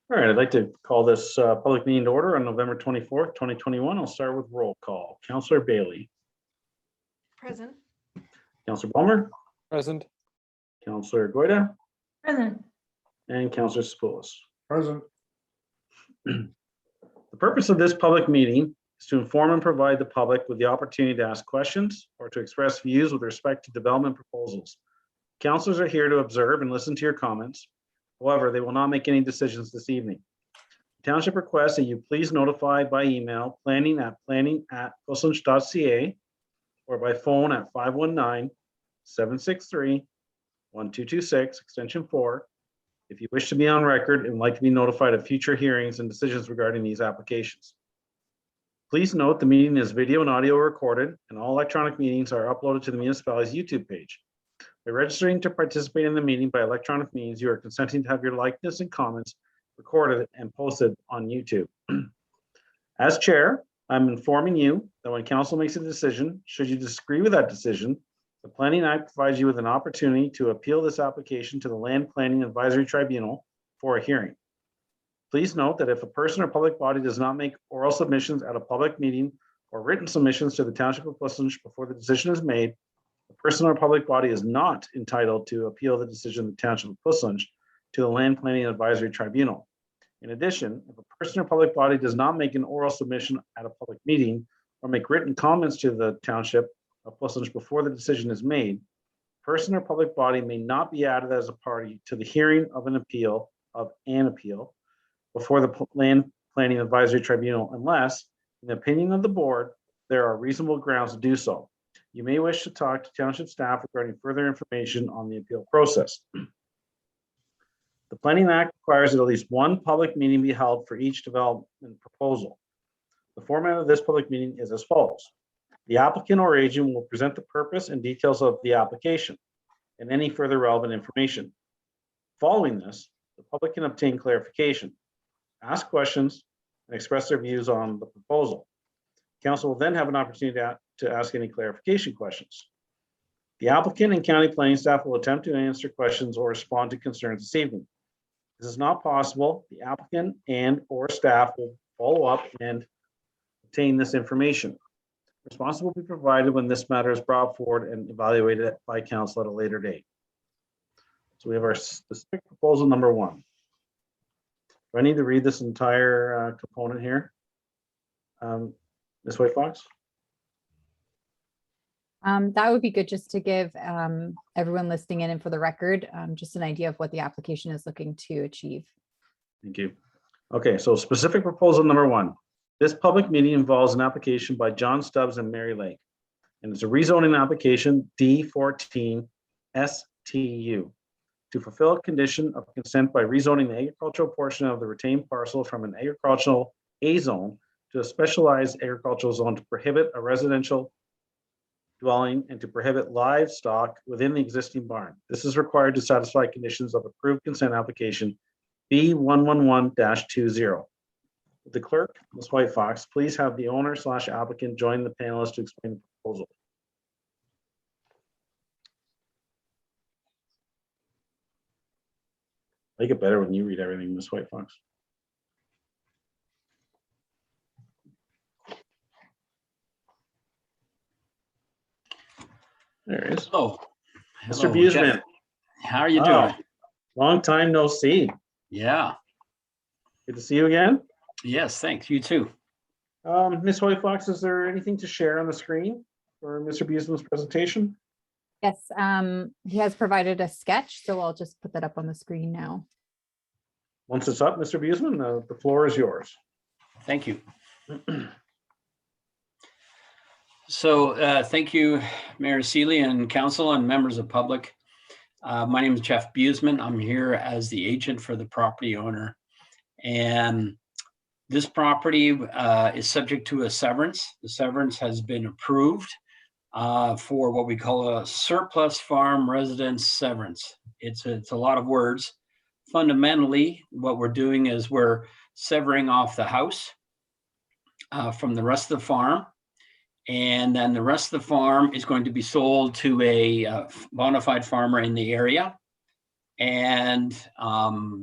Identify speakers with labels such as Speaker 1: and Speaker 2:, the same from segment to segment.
Speaker 1: All right, I'd like to call this public meeting to order on November 24th, 2021. I'll start with roll call. Councillor Bailey.
Speaker 2: Present.
Speaker 1: Councillor Palmer.
Speaker 3: Present.
Speaker 1: Councillor Goida.
Speaker 2: Present.
Speaker 1: And Councillor Spoulos.
Speaker 3: Present.
Speaker 1: The purpose of this public meeting is to inform and provide the public with the opportunity to ask questions or to express views with respect to development proposals. Councillors are here to observe and listen to your comments. However, they will not make any decisions this evening. The township requests that you please notify by email planning@coastlange.ca or by phone at 519-763-1226, extension 4, if you wish to be on record and like to be notified of future hearings and decisions regarding these applications. Please note the meeting is video and audio recorded, and all electronic meetings are uploaded to the municipality's YouTube page. By registering to participate in the meeting by electronic means, you are consenting to have your likeness and comments recorded and posted on YouTube. As chair, I'm informing you that when council makes a decision, should you disagree with that decision, the Planning Act provides you with an opportunity to appeal this application to the Land Planning Advisory Tribunal for a hearing. Please note that if a person or public body does not make oral submissions at a public meeting or written submissions to the Township of Coastlange before the decision is made, the person or public body is not entitled to appeal the decision of the Township of Coastlange to the Land Planning Advisory Tribunal. In addition, if a person or public body does not make an oral submission at a public meeting or make written comments to the Township of Coastlange before the decision is made, person or public body may not be added as a party to the hearing of an appeal before the Land Planning Advisory Tribunal unless, in the opinion of the board, there are reasonable grounds to do so. You may wish to talk to township staff regarding further information on the appeal process. The Planning Act requires that at least one public meeting be held for each development proposal. The format of this public meeting is as follows. The applicant or agent will present the purpose and details of the application and any further relevant information. Following this, the public can obtain clarification, ask questions, and express their views on the proposal. Council will then have an opportunity to ask any clarification questions. The applicant and county planning staff will attempt to answer questions or respond to concerns this evening. If this is not possible, the applicant and or staff will follow up and obtain this information. Response will be provided when this matter is brought forward and evaluated by council at a later date. So we have our specific proposal number 1. Do I need to read this entire component here? Ms. White Fox?
Speaker 4: That would be good just to give everyone listening in and for the record, just an idea of what the application is looking to achieve.
Speaker 1: Thank you. Okay, so specific proposal number 1. This public meeting involves an application by John Stubbs and Mary Lake, and it's a rezoning application D14 STU to fulfill a condition of consent by rezoning the agricultural portion of the retained parcel from an agricultural A zone to a specialized agricultural zone to prohibit a residential dwelling and to prohibit livestock within the existing barn. This is required to satisfy conditions of approved consent application B111-20. The clerk, Ms. White Fox, please have the owner/applicant join the panelists to explain the proposal. I like it better when you read everything, Ms. White Fox. There it is.
Speaker 5: Hello.
Speaker 1: Mr. Beasman.
Speaker 5: How are you doing?
Speaker 1: Long time no see.
Speaker 5: Yeah.
Speaker 1: Good to see you again.
Speaker 5: Yes, thanks. You too.
Speaker 1: Ms. White Fox, is there anything to share on the screen for Mr. Beasman's presentation?
Speaker 4: Yes, he has provided a sketch, so I'll just put that up on the screen now.
Speaker 1: Once it's up, Mr. Beasman, the floor is yours.
Speaker 5: Thank you. So thank you, Mayor Seeley and council and members of public. My name is Jeff Beasman. I'm here as the agent for the property owner. And this property is subject to a severance. The severance has been approved for what we call a surplus farm residence severance. It's a lot of words. Fundamentally, what we're doing is we're severing off the house from the rest of the farm. And then the rest of the farm is going to be sold to a bona fide farmer in the area. And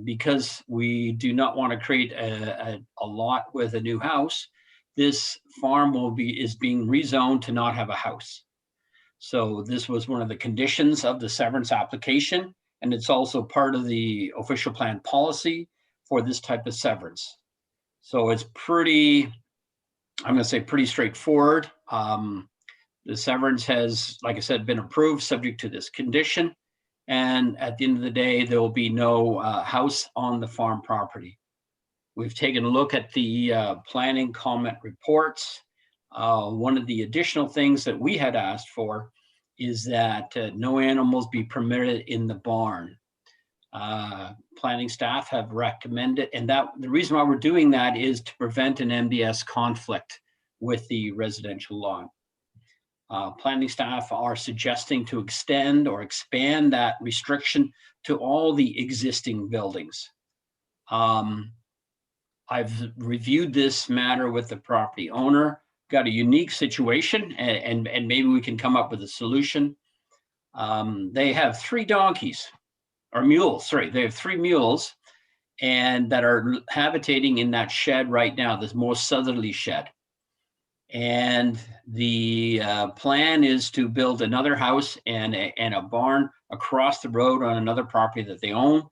Speaker 5: because we do not want to create a lot with a new house, this farm is being rezoned to not have a house. So this was one of the conditions of the severance application, and it's also part of the official plan policy for this type of severance. So it's pretty, I'm going to say pretty straightforward. The severance has, like I said, been approved subject to this condition. And at the end of the day, there will be no house on the farm property. We've taken a look at the planning comment reports. One of the additional things that we had asked for is that no animals be permitted in the barn. Planning staff have recommended, and that the reason why we're doing that is to prevent an MDS conflict with the residential lawn. Planning staff are suggesting to extend or expand that restriction to all the existing buildings. I've reviewed this matter with the property owner, got a unique situation, and maybe we can come up with a solution. They have 3 donkeys, or mules, sorry, they have 3 mules, and that are habitating in that shed right now, this most southerly shed. And the plan is to build another house and a barn across the road on another property that they own,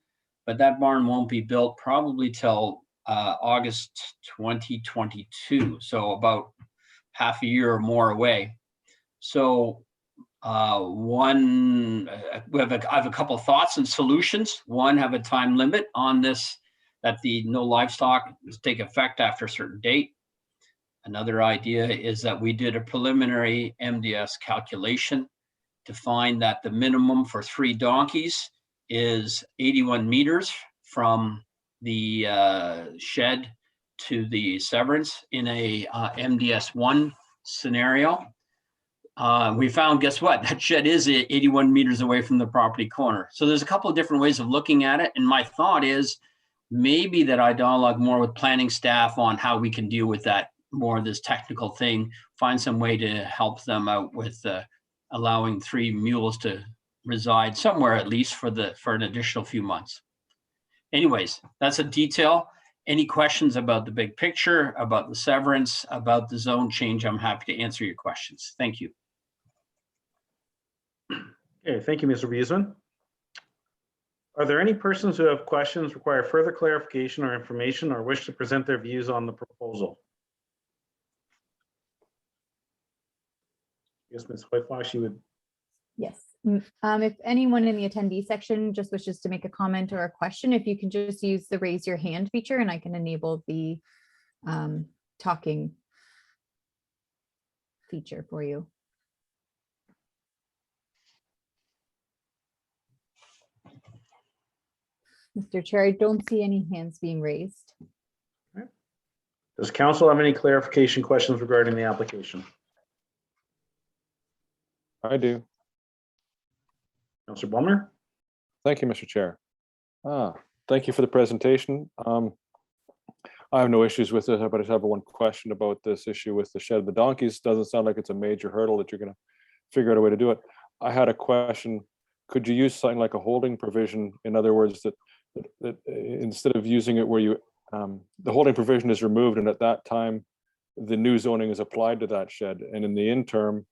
Speaker 5: but that barn won't be built probably till August 2022, so about half a year or more away. So I have a couple of thoughts and solutions. One, have a time limit on this, that the no livestock take effect after a certain date. Another idea is that we did a preliminary MDS calculation to find that the minimum for 3 donkeys is 81 meters from the shed to the severance in a MDS 1 scenario. We found, guess what? That shed is 81 meters away from the property corner. So there's a couple of different ways of looking at it. And my thought is maybe that I dialogue more with planning staff on how we can deal with that, more of this technical thing, find some way to help them out with allowing 3 mules to reside somewhere at least for an additional few months. Anyways, that's a detail. Any questions about the big picture, about the severance, about the zone change? I'm happy to answer your questions. Thank you.
Speaker 1: Okay, thank you, Mr. Beasman. Are there any persons who have questions, require further clarification or information, or wish to present their views on the proposal? Yes, Ms. Whitewash, you would.
Speaker 4: Yes. If anyone in the attendee section just wishes to make a comment or a question, if you can just use the raise your hand feature and I can enable the talking feature for you. Mr. Chair, I don't see any hands being raised.
Speaker 1: Does council have any clarification questions regarding the application?
Speaker 3: I do.
Speaker 1: Councilor Blumner?
Speaker 3: Thank you, Mr. Chair. Thank you for the presentation. I have no issues with it, but I just have one question about this issue with the shed of the donkeys. Doesn't sound like it's a major hurdle that you're going to figure out a way to do it. I had a question. Could you use something like a holding provision? In other words, that instead of using it where you, the holding provision is removed, and at that time, the new zoning is applied to that shed. And in the interim,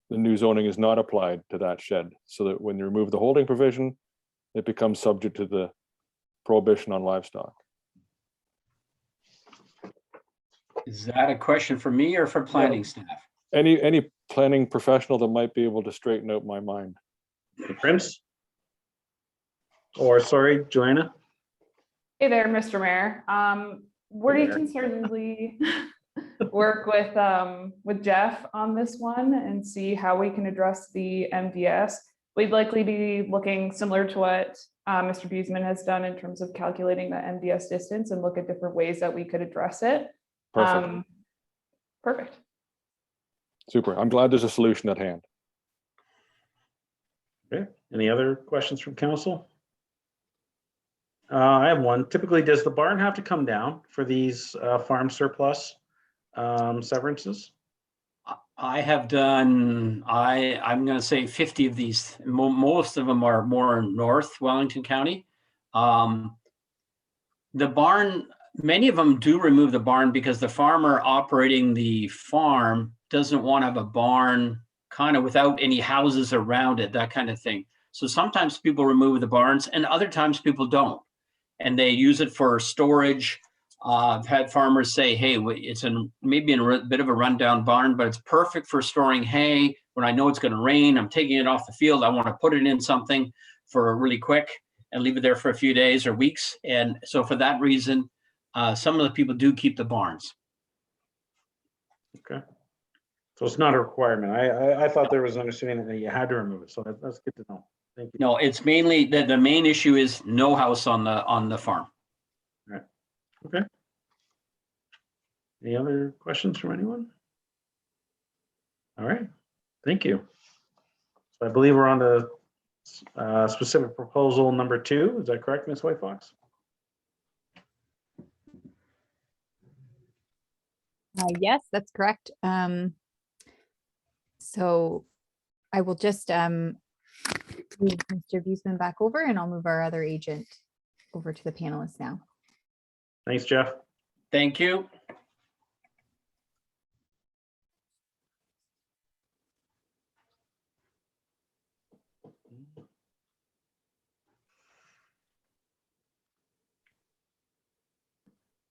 Speaker 3: the new zoning is not applied to that shed, so that when you remove the holding provision, it becomes subject to the prohibition on livestock.
Speaker 5: Is that a question for me or for planning staff?
Speaker 3: Any planning professional that might be able to straighten out my mind.
Speaker 1: Prince? Or sorry, Joanna?
Speaker 2: Hey there, Mr. Mayor. Where do you concernedly work with Jeff on this one and see how we can address the MDS? We'd likely be looking similar to what Mr. Beasman has done in terms of calculating the MDS distance and look at different ways that we could address it.
Speaker 3: Perfect.
Speaker 2: Perfect.
Speaker 3: Super. I'm glad there's a solution at hand.
Speaker 1: Okay. Any other questions from council? I have one. Typically, does the barn have to come down for these farm surplus severances?
Speaker 5: I have done, I'm going to say 50 of these. Most of them are more in North Wellington County. The barn, many of them do remove the barn because the farmer operating the farm doesn't want to have a barn kind of without any houses around it, that kind of thing. So sometimes people remove the barns and other times people don't. And they use it for storage. I've had farmers say, hey, it's maybe in a bit of a rundown barn, but it's perfect for storing hay. When I know it's going to rain, I'm taking it off the field. I want to put it in something for really quick and leave it there for a few days or weeks. And so for that reason, some of the people do keep the barns.
Speaker 1: Okay. So it's not a requirement. I thought there was an understanding that you had to remove it. So that's good to know. Thank you.
Speaker 5: No, it's mainly the main issue is no house on the farm.
Speaker 1: Right. Okay. Any other questions from anyone? All right. Thank you. So I believe we're on to specific proposal number 2. Is that correct, Ms. White Fox?
Speaker 4: Yes, that's correct. So I will just move Mr. Beasman back over, and I'll move our other agent over to the panelists now.
Speaker 1: Thanks, Jeff.
Speaker 5: Thank you.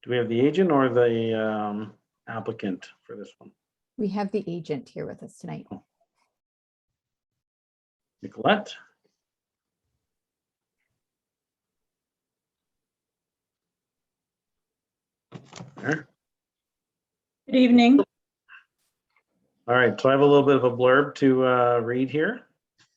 Speaker 1: Do we have the agent or the applicant for this one?
Speaker 4: We have the agent here with us tonight.
Speaker 1: Nicolette? There.
Speaker 6: Good evening.
Speaker 1: All right, so I have a little bit of a blurb to read here.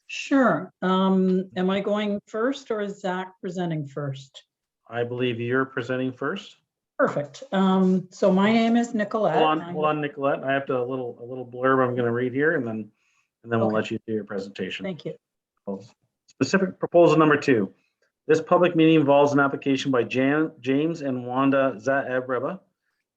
Speaker 6: Sure. Am I going first or is Zach presenting first?
Speaker 1: I believe you're presenting first.
Speaker 6: Perfect. So my name is Nicolette.
Speaker 1: Hold on, Nicolette. I have to a little blurb I'm going to read here, and then we'll
Speaker 6: Okay.
Speaker 1: let you do your presentation.
Speaker 6: Thank you.
Speaker 1: Specific proposal number 2. This public meeting involves an application by James and Wanda Zaebreba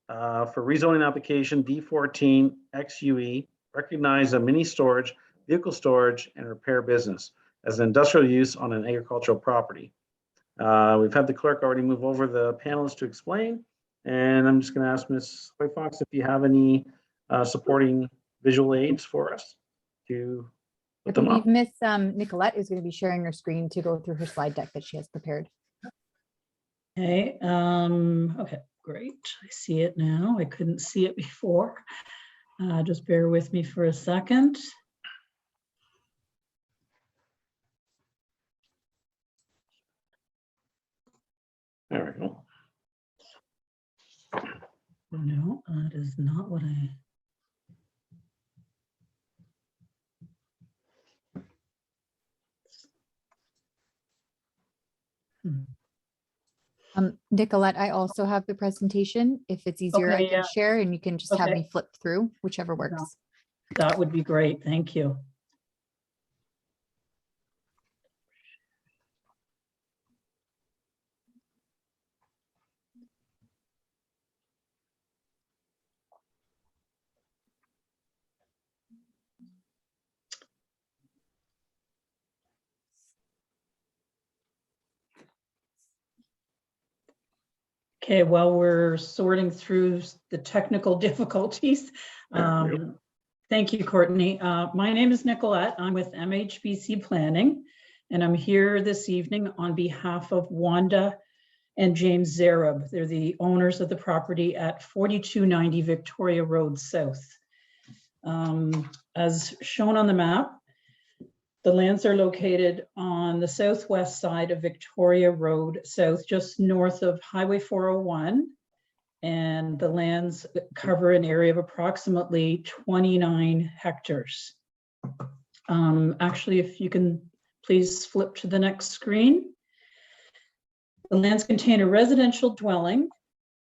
Speaker 1: for rezoning application D14 XUE, recognize a mini storage, vehicle storage, and repair business as an industrial use on an agricultural property. We've had the clerk already move over the panelists to explain, and I'm just going to ask Ms. White Fox if you have any supporting visual aids for us to
Speaker 4: I
Speaker 1: put them up.
Speaker 4: believe Miss Nicolette is going to be sharing her screen to go through her slide deck that she has prepared.
Speaker 6: Okay. Okay, great. I see it now. I couldn't see it before. Just bear with me for a second.
Speaker 1: There we go.
Speaker 6: No, that is not what I.
Speaker 4: Nicolette, I also have the presentation. If it's easier,
Speaker 6: Okay,
Speaker 4: I can
Speaker 6: yeah.
Speaker 4: share and you can just have
Speaker 6: Okay.
Speaker 4: me flip through, whichever works.
Speaker 6: That would be great. Thank you. Okay, while we're sorting through the technical difficulties, thank you, Courtney. My name is Nicolette. I'm with MHBC Planning, and I'm here this evening on behalf of Wanda and James Zareb. They're the owners of the property at 4290 Victoria Road South. As shown on the map, the lands are located on the southwest side of Victoria Road South, just north of Highway 401. And the lands cover an area of approximately 29 hectares. Actually, if you can please flip to the next screen. The lands contain a residential dwelling,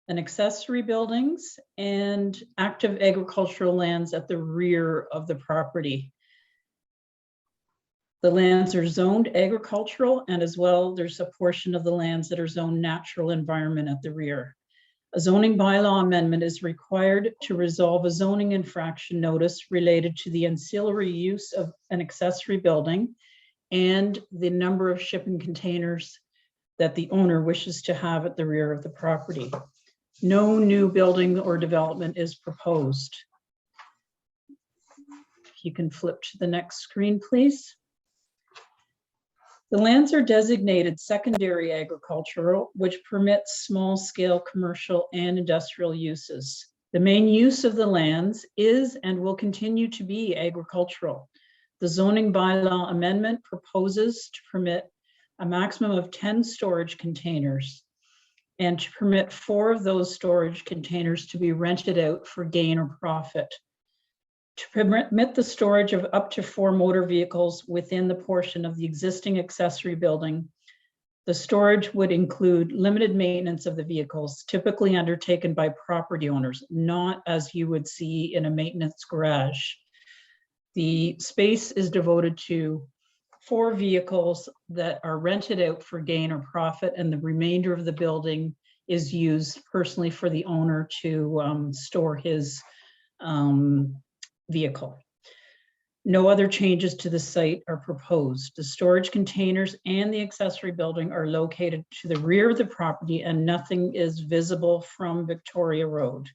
Speaker 6: an accessory buildings, and active agricultural lands at the rear of the property. The lands are zoned agricultural, and as well, there's a portion of the lands that are zoned natural environment at the rear. A zoning bylaw amendment is required to resolve a zoning infraction notice related to the ancillary use of an accessory building and the number of shipping containers that the owner wishes to have at the rear of the property. No new building or development is proposed. If you can flip to the next screen, please. The lands are designated secondary agricultural, which permits small-scale commercial and industrial uses. The main use of the lands is and will continue to be agricultural. The zoning bylaw amendment proposes to permit a maximum of 10 storage containers and to permit 4 of those storage containers to be rented out for gain or profit. To permit the storage of up to 4 motor vehicles within the portion of the existing accessory building, the storage would include limited maintenance of the vehicles, typically undertaken by property owners, not as you would see in a maintenance garage. The space is devoted to 4 vehicles that are rented out for gain or profit, and the remainder of the building is used personally for the owner to store his vehicle. No other changes to the site are proposed. The storage containers and the accessory building are located to the rear of the property and nothing is visible from Victoria Road.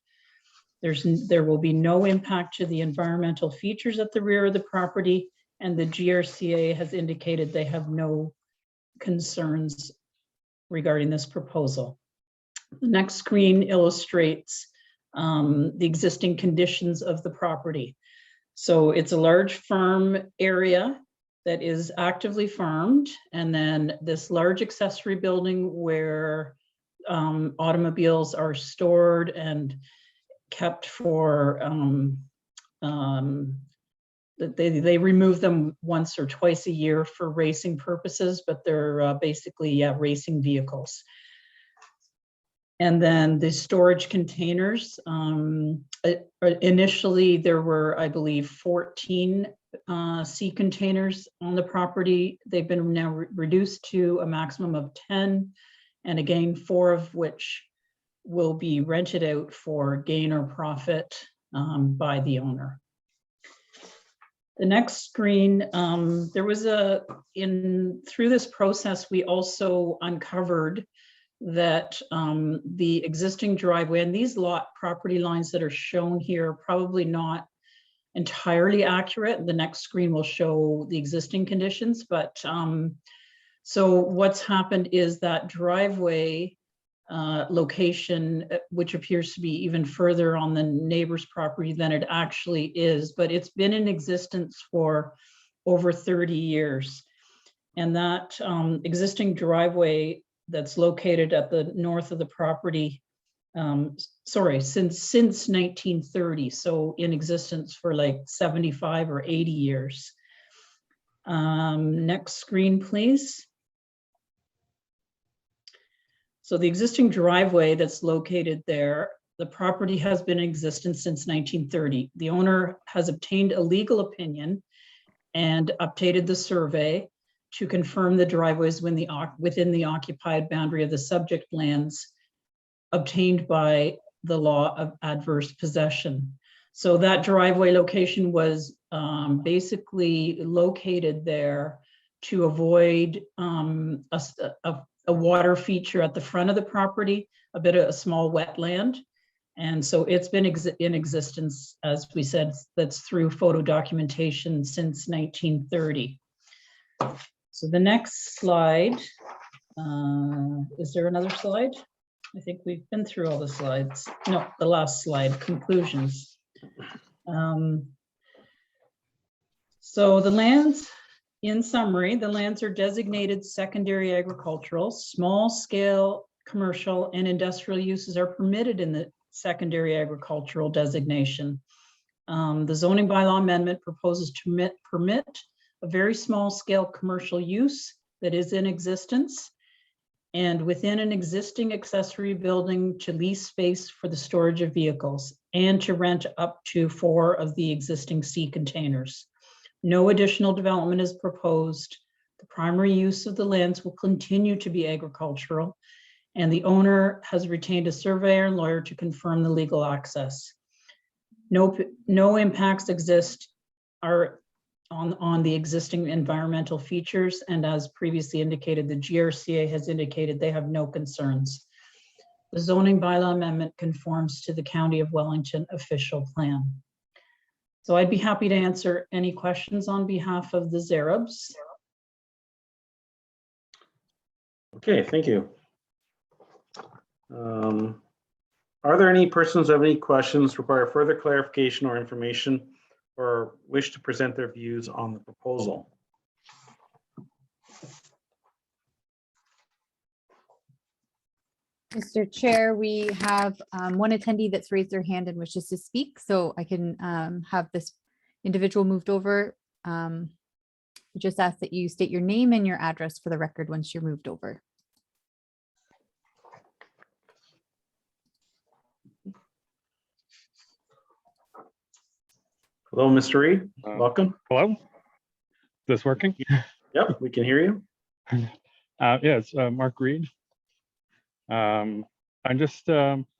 Speaker 6: There will be no impact to the environmental features at the rear of the property, and the GRCA has indicated they have no concerns regarding this proposal. The next screen illustrates the existing conditions of the property. So it's a large farm area that is actively farmed, and then this large accessory building where automobiles are stored and kept for, they remove them once or twice a year for racing purposes, but they're basically racing vehicles. And then the storage containers, initially there were, I believe, 14 sea containers on the property. They've been now reduced to a maximum of 10, and again, 4 of which will be rented out for gain or profit by the owner. The next screen, there was through this process, we also uncovered that the existing driveway and these property lines that are shown here are probably not entirely accurate. The next screen will show the existing conditions, but so what's happened is that driveway location, which appears to be even further on the neighbor's property than it actually is, but it's been in existence for over 30 years. And that existing driveway that's located at the north of the property, since 1930, so in existence for like 75 or 80 years. Next screen, please. So the existing driveway that's located there, the property has been in existence since 1930. The owner has obtained a legal opinion and updated the survey to confirm the driveways within the occupied boundary of the subject lands obtained by the law of adverse possession. So that driveway location was basically located there to avoid a water feature at the front of the property, a small wetland. And so it's been in existence, as we said, that's through photo documentation since 1930. So the next slide, is there another slide? I think we've been through all the slides. No, the last slide, conclusions. So the lands, in summary, the lands are designated secondary agricultural, small scale commercial and industrial uses are permitted in the secondary agricultural designation. The zoning bylaw amendment proposes to permit a very small scale commercial use that is in existence and within an existing accessory building to lease space for the storage of vehicles and to rent up to 4 of the existing sea containers. No additional development is proposed. The primary use of the lands will continue to be agricultural, and the owner has retained a surveyor and lawyer to confirm the legal access. No impacts exist are on the existing environmental features, and as previously indicated, the GRCA has indicated they have no concerns. The zoning bylaw amendment conforms to the County of Wellington official plan. So I'd be happy to answer any questions on behalf of the Zarabs.
Speaker 1: Okay, thank you. Are there any persons who have any questions, require further clarification or information, or wish to present their views on the proposal?
Speaker 4: Mr. Chair, we have one attendee that's raised their hand and wishes to speak, so I can have this individual moved over. We just ask that you state your name and your address for the record once you're moved over.
Speaker 1: Hello, Mr. Reed. Welcome.
Speaker 7: Hello? Is this working?
Speaker 1: Yep, we can hear you.
Speaker 7: Yeah, it's Mark Reed. I'm just,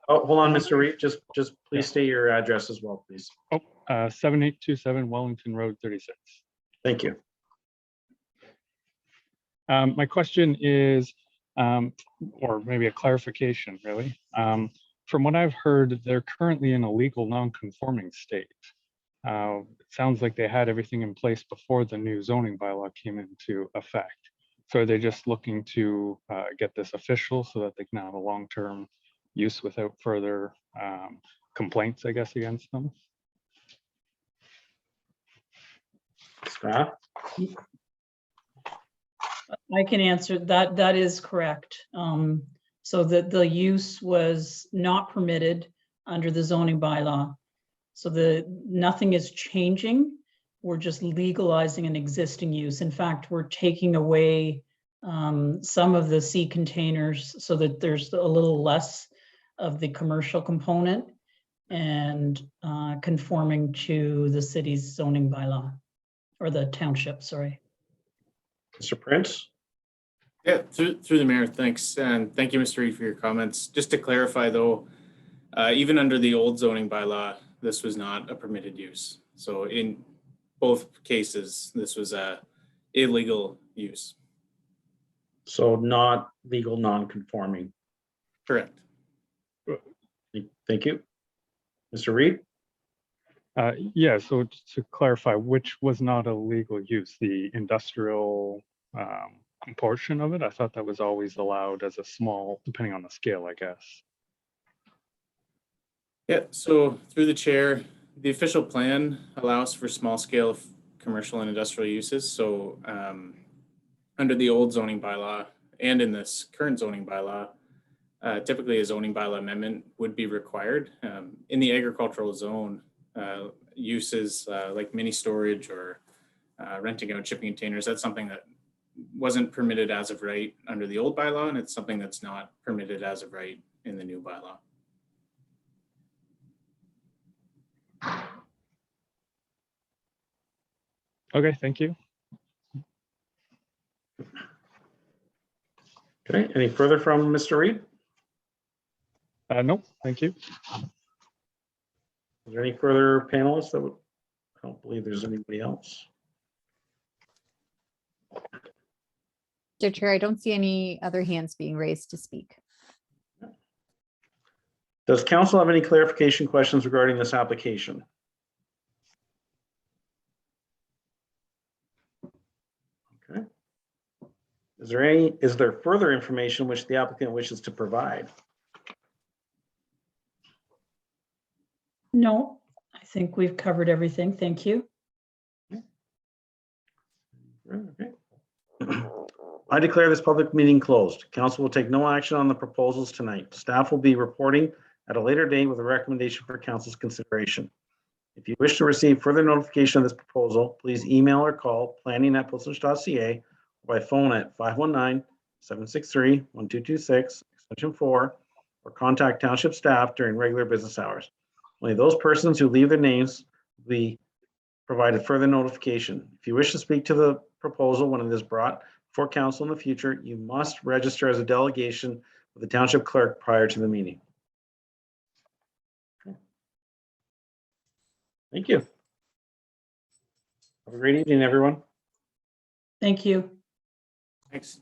Speaker 1: Oh, hold on, Mr. Reed. Just please state your address as well, please.
Speaker 7: 7827 Wellington Road 36.
Speaker 1: Thank you.
Speaker 7: My question is, or maybe a clarification, really. From what I've heard, they're currently in a legal non-conforming state. It sounds like they had everything in place before the new zoning bylaw came into effect. So are they just looking to get this official so that they can have a long-term use without further complaints, I guess, against them?
Speaker 1: Staff?
Speaker 6: I can answer that. That is correct. So that the use was not permitted under the zoning bylaw. So nothing is changing. We're just legalizing an existing use. In fact, we're taking away some of the sea containers so that there's a little less of the commercial component and conforming to the city's zoning bylaw, or the township, sorry.
Speaker 1: Mr. Prince?
Speaker 8: Yeah, through the mayor, thanks. And thank you, Mr. Reed, for your comments. Just to clarify though, even under the old zoning bylaw, this was not a permitted use. So in both cases, this was a illegal use.
Speaker 1: So not legal, non-conforming.
Speaker 8: Correct.
Speaker 1: Thank you. Mr. Reed?
Speaker 7: Yeah, so to clarify, which was not a legal use, the industrial portion of it? I thought that was always allowed as a small, depending on the scale, I guess.
Speaker 8: Yeah, so through the chair, the official plan allows for small scale commercial and industrial uses. So under the old zoning bylaw and in this current zoning bylaw, typically a zoning bylaw amendment would be required. In the agricultural zone, uses like mini storage or renting out shipping containers, that's something that wasn't permitted as of right under the old bylaw, and it's something that's not permitted as of right in the new bylaw.
Speaker 7: Okay, thank you.
Speaker 1: Okay, any further from Mr. Reed?
Speaker 7: Nope, thank you.
Speaker 1: Is there any further panelists that would, I don't believe there's anybody else.
Speaker 4: Mr. Chair, I don't see any other hands being raised to speak.
Speaker 1: Does council have any clarification questions regarding this application? Okay. Is there further information which the applicant wishes to provide?
Speaker 6: No, I think we've covered everything. Thank you.
Speaker 1: Okay. I declare this public meeting closed. Council will take no action on the proposals tonight. Staff will be reporting at a later date with a recommendation for council's consideration. If you wish to receive further notification of this proposal, please email or call planning@pilsners.ca or by phone at 519-763-1226, extension 4, or contact township staff during regular business hours. Only those persons who leave their names will be provided further notification. If you wish to speak to the proposal when it is brought before council in the future, you must register as a delegation with the township clerk prior to the meeting. Okay. Thank you. Have a great evening, everyone.
Speaker 6: Thank you.
Speaker 8: Thanks.